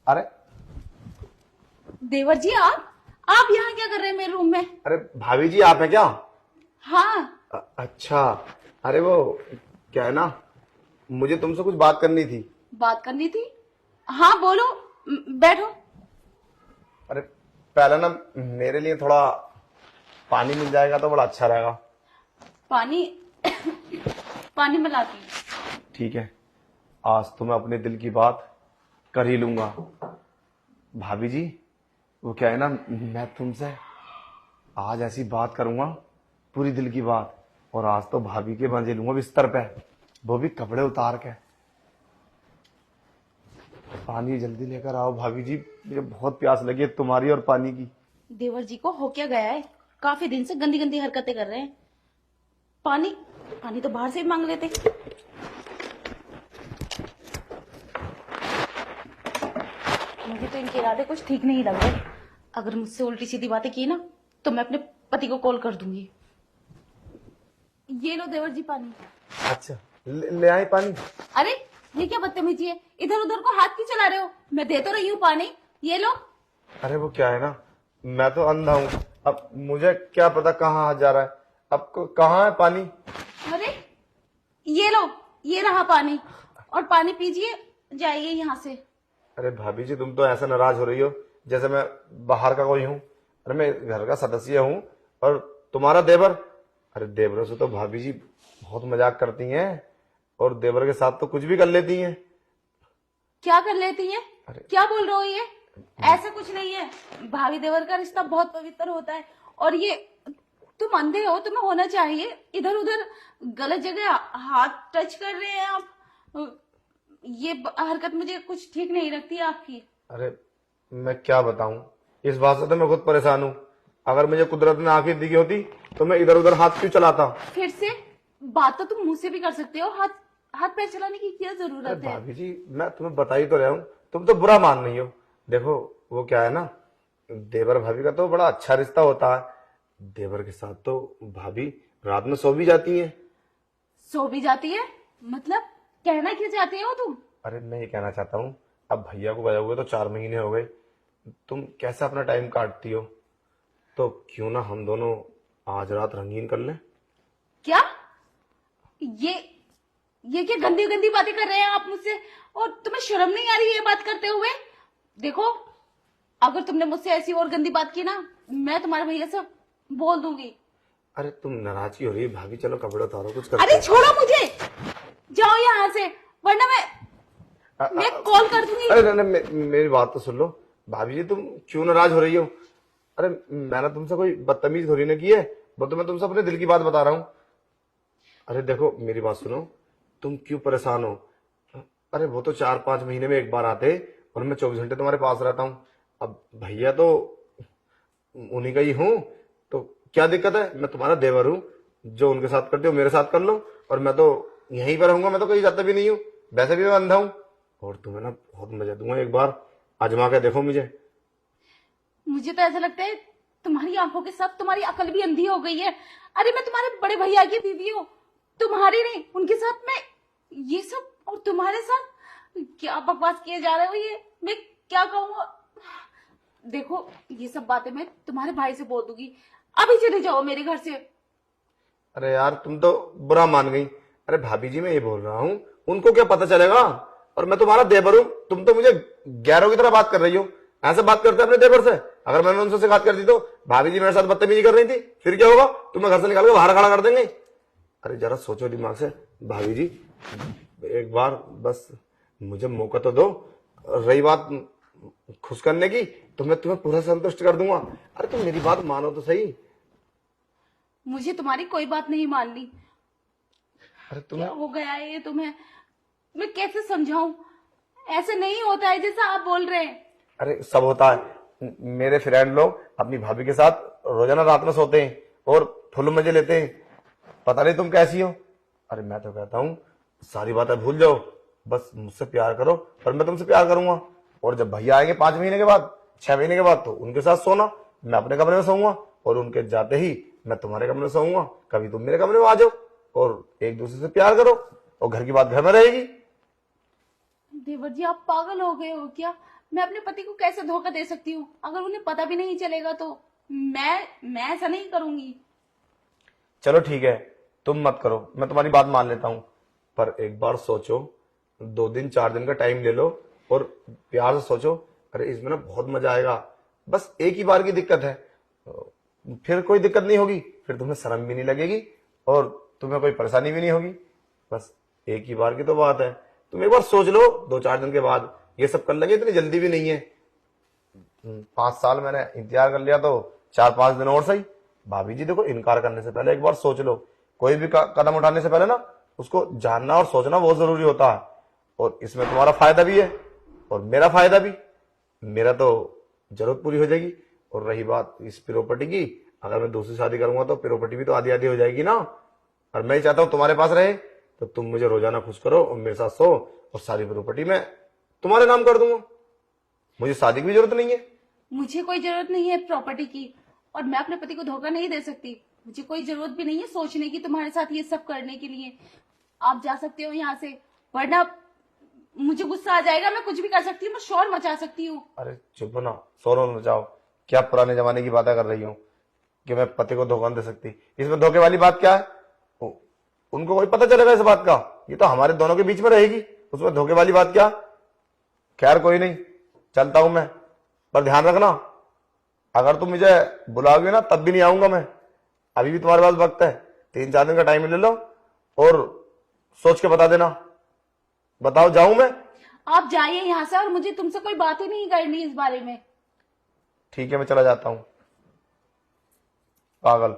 अरे देवर जी, आप यहाँ क्या कर रहे हैं मेरे रूम में? अरे भाभी जी आप है क्या? हाँ। अच्छा। अरे वो क्या है ना, मुझे तुमसे कुछ बात करनी थी। बात करनी थी? हाँ बोलो, बैठो। अरे पहले ना मेरे लिए थोड़ा पानी मिल जाएगा तो बड़ा अच्छा रहेगा। पानी? पानी में लाती हूँ। ठीक है, आज तो मैं अपने दिल की बात कर ही लूंगा। भाभी जी वो क्या है ना, मैं तुमसे आज ऐसी बात करूंगा, पूरी दिल की बात। और आज तो भाभी के मजे लूंगा बिस्तर पे, वो भी कपड़े उतार के। पानी जल्दी लेकर आओ भाभी जी, मुझे बहुत प्यास लगी है तुम्हारी और पानी की। देवर जी को हो क्या गया है? काफी दिन से गंदी गंदी हरकतें कर रहे हैं। पानी? पानी तो बाहर से ही मांग लेते। मुझे तो इनके इरादे कुछ ठीक नहीं लग रहे। अगर मुझसे उल्टी सीधी बातें की ना तो मैं अपने पति को कॉल कर दूंगी। ये लो देवर जी पानी। अच्छा ले आई पानी। अरे ये क्या बदतमीजी है? इधर उधर को हाथ क्यों चला रहे हो? मैं दे तो रही हूँ पानी, ये लो। अरे वो क्या है ना, मैं तो अंधा हूँ, अब मुझे क्या पता कहाँ हाथ जा रहा है। अब कहाँ है पानी? अरे ये लो, ये रहा पानी, और पानी पीजिए, जाइए यहाँ से। अरे भाभी जी तुम तो ऐसा नाराज हो रही हो जैसे मैं बाहर का कोई हूँ। अरे मैं घर का सदस्य हूँ और तुम्हारा देवर। अरे देवरों से तो भाभी जी बहुत मजाक करती हैं, और देवर के साथ तो कुछ भी कर लेती हैं। क्या कर लेती है? अरे क्या बोल रहे हो ये? ऐसा कुछ नहीं है। भाभी देवर का रिश्ता बहुत पवित्र होता है। और ये तुम अंधे हो, तुम्हें होना चाहिए। इधर उधर गलत जगह हाथ टच कर रहे हैं आप। ये हरकत मुझे कुछ ठीक नहीं लगती आपकी। अरे मैं क्या बताऊं, इस बात से तो मैं खुद परेशान हूँ। अगर मुझे कुदरत ने आंखें दी होती तो मैं इधर उधर हाथ क्यों चलाता। फिर से बात तो तुम मुंह से भी कर सकते हो, हाथ हाथ पैर चलाने की क्या अरे जरूरत है? भाभी जी मैं तुम्हें बता ही तो रहा हूँ, तुम तो बुरा मान रही हो। देखो वो क्या है ना, देवर भाभी का तो बड़ा अच्छा रिश्ता होता है। देवर के साथ तो भाभी रात में सो भी जाती है। सो भी जाती है? मतलब कहना क्या चाहते हो तुम? अरे मैं ये कहना चाहता हूँ, अब भैया को गए हुए तो 4 महीने हो गए, तुम कैसे अपना टाइम काटती हो, तो क्यों ना हम दोनों आज रात रंगीन कर लें। क्या? ये ये क्या गंदी गंदी बातें कर रहे हैं आप मुझसे? और तुम्हें शर्म नहीं आ रही ये बात करते हुए? देखो, अगर तुमने मुझसे ऐसी और गंदी बात की ना, मैं तुम्हारे भैया से बोल दूंगी। अरे तुम नाराज हो रही है भाभी, चलो कपड़े उतारो कुछ करते अरे हैं। छोड़ो मुझे, जाओ यहाँ से, वरना मैं कॉल कर दूंगी। अरे नहीं, मेरी बात तो सुन लो। भाभी जी तुम क्यों नाराज हो रही हो? अरे मैंने तुमसे कोई बदतमीज थोड़ी ना की है, वो तो मैं तुमसे अपने दिल की बात बता रहा हूँ। अरे देखो मेरी बात सुनो, तुम क्यों परेशान हो? अरे वो तो 4-5 महीने में एक बार आते, और मैं 24 घंटे तुम्हारे पास रहता हूँ। अब भैया तो उन्हीं का ही हूँ, तो क्या दिक्कत है? मैं तुम्हारा देवर हूँ, जो उनके साथ करते हो मेरे साथ कर लो। और मैं तो यहीं पर रहूंगा, मैं तो कहीं जाता भी नहीं हूँ, वैसे भी मैं अंधा हूँ। और तुम्हें ना बहुत मजा दूंगा, एक बार आजमा के देखो मुझे। मुझे तो ऐसा लगता है तुम्हारी आंखों के साथ तुम्हारी अकल भी अंधी हो गई है। अरे मैं तुम्हारे बड़े भैया की बीवी हूँ, तुम्हारी नहीं। उनके साथ मैं ये सब, और तुम्हारे साथ क्या बकवास किए जा रहे हो ये? मैं क्या कहूँ? देखो, ये सब बातें मैं तुम्हारे भाई से बोल दूंगी। अभी चले जाओ मेरे घर से। अरे यार तुम तो बुरा मान गई। अरे भाभी जी मैं ये बोल रहा हूँ, उनको क्या पता चलेगा? और मैं तुम्हारा देवर हूँ, तुम तो मुझे गैरों की तरह बात कर रही हो। ऐसे बात करते हैं अपने देवर से? अगर मैंने उनसे बात कर दी तो भाभी जी मेरे साथ बदतमीजी कर रही थी, फिर क्या होगा? तुम्हें घर से निकाल के बाहर खड़ा कर देंगे। अरे जरा सोचो दिमाग से भाभी जी, एक बार बस मुझे मौका तो दो। रही बात खुश करने की, तो मैं तुम्हें पूरा संतुष्ट कर दूंगा। अरे तुम मेरी बात मानो तो सही। मुझे तुम्हारी कोई बात नहीं माननी। अरे क्या तुम्हें हो गया है ये तुम्हें? मैं कैसे समझाऊं? ऐसे नहीं होता है जैसा आप बोल रहे हैं। अरे सब होता है। मेरे फ्रेंड लोग अपनी भाभी के साथ रोजाना रात में सोते हैं और फुल मजे लेते हैं। पता नहीं तुम कैसी हो। अरे मैं तो कहता हूँ सारी बातें भूल जाओ, बस मुझसे प्यार करो और मैं तुमसे प्यार करूंगा। और जब भैया आएंगे 5 महीने के बाद, 6 महीने के बाद, तो उनके साथ सोना, मैं अपने कमरे में सोऊंगा, और उनके जाते ही मैं तुम्हारे कमरे में सोऊंगा। कभी तुम मेरे कमरे में आ जाओ और एक दूसरे से प्यार करो, और घर की बात घर में रहेगी। देवर जी आप पागल हो गए हो क्या? मैं अपने पति को कैसे धोखा दे सकती हूँ? अगर उन्हें पता भी नहीं चलेगा तो मैं ऐसा नहीं करूंगी। चलो ठीक है, तुम मत करो, मैं तुम्हारी बात मान लेता हूँ, पर एक बार सोचो, 2 दिन 4 दिन का टाइम ले लो और प्यार से सोचो। अरे इसमें ना बहुत मजा आएगा। बस एक ही बार की दिक्कत है, फिर कोई दिक्कत नहीं होगी, फिर तुम्हें शर्म भी नहीं लगेगी और तुम्हें कोई परेशानी भी नहीं होगी। बस एक ही बार की तो बात है, तुम एक बार सोच लो, 2-4 दिन के बाद ये सब कर लेंगे, इतनी जल्दी भी नहीं है। 5 साल मैंने इंतजार कर लिया तो 4-5 दिन और सही। भाभी जी देखो, इनकार करने से पहले एक बार सोच लो। कोई भी कदम उठाने से पहले ना उसको जानना और सोचना बहुत जरूरी होता है। और इसमें तुम्हारा फायदा भी है और मेरा फायदा भी। मेरा तो जरूरत पूरी हो जाएगी। और रही बात इस प्रॉपर्टी की, अगर मैं दूसरी शादी करूंगा तो प्रॉपर्टी भी तो आधी आधी हो जाएगी ना। और मैं ही चाहता हूं तुम्हारे पास रहे, तो तुम मुझे रोजाना खुश करो और मेरे साथ सो, और सारी प्रॉपर्टी मैं तुम्हारे नाम कर दूंगा। मुझे शादी की भी जरूरत नहीं है। मुझे कोई जरूरत नहीं है प्रॉपर्टी की, और मैं अपने पति को धोखा नहीं दे सकती। मुझे कोई जरूरत भी नहीं है सोचने की तुम्हारे साथ ये सब करने के लिए। आप जा सकते हो यहाँ से, वरना मुझे गुस्सा आ जाएगा। मैं कुछ भी कर सकती हूँ, मैं शोर मचा सकती हूँ। अरे चुप ना, शोर मत मचाओ। क्या पुराने जमाने की बातें कर रही हो कि मैं पति को धोखा नहीं दे सकती? इसमें धोखे वाली बात क्या है? उनको कोई पता चलेगा इस बात का? ये तो हमारे दोनों के बीच में रहेगी, उसमें धोखे वाली बात क्या? खैर कोई नहीं, चलता हूं मैं, पर ध्यान रखना, अगर तुम मुझे बुलाओगे ना तब भी नहीं आऊंगा मैं। अभी भी तुम्हारे पास वक्त है, 3-4 दिन का टाइम ले लो और सोच के बता देना। बताओ, जाऊं मैं? आप जाइए यहाँ से, और मुझे तुमसे कोई बात ही नहीं करनी इस बारे में। ठीक है, मैं चला जाता हूं। पागल।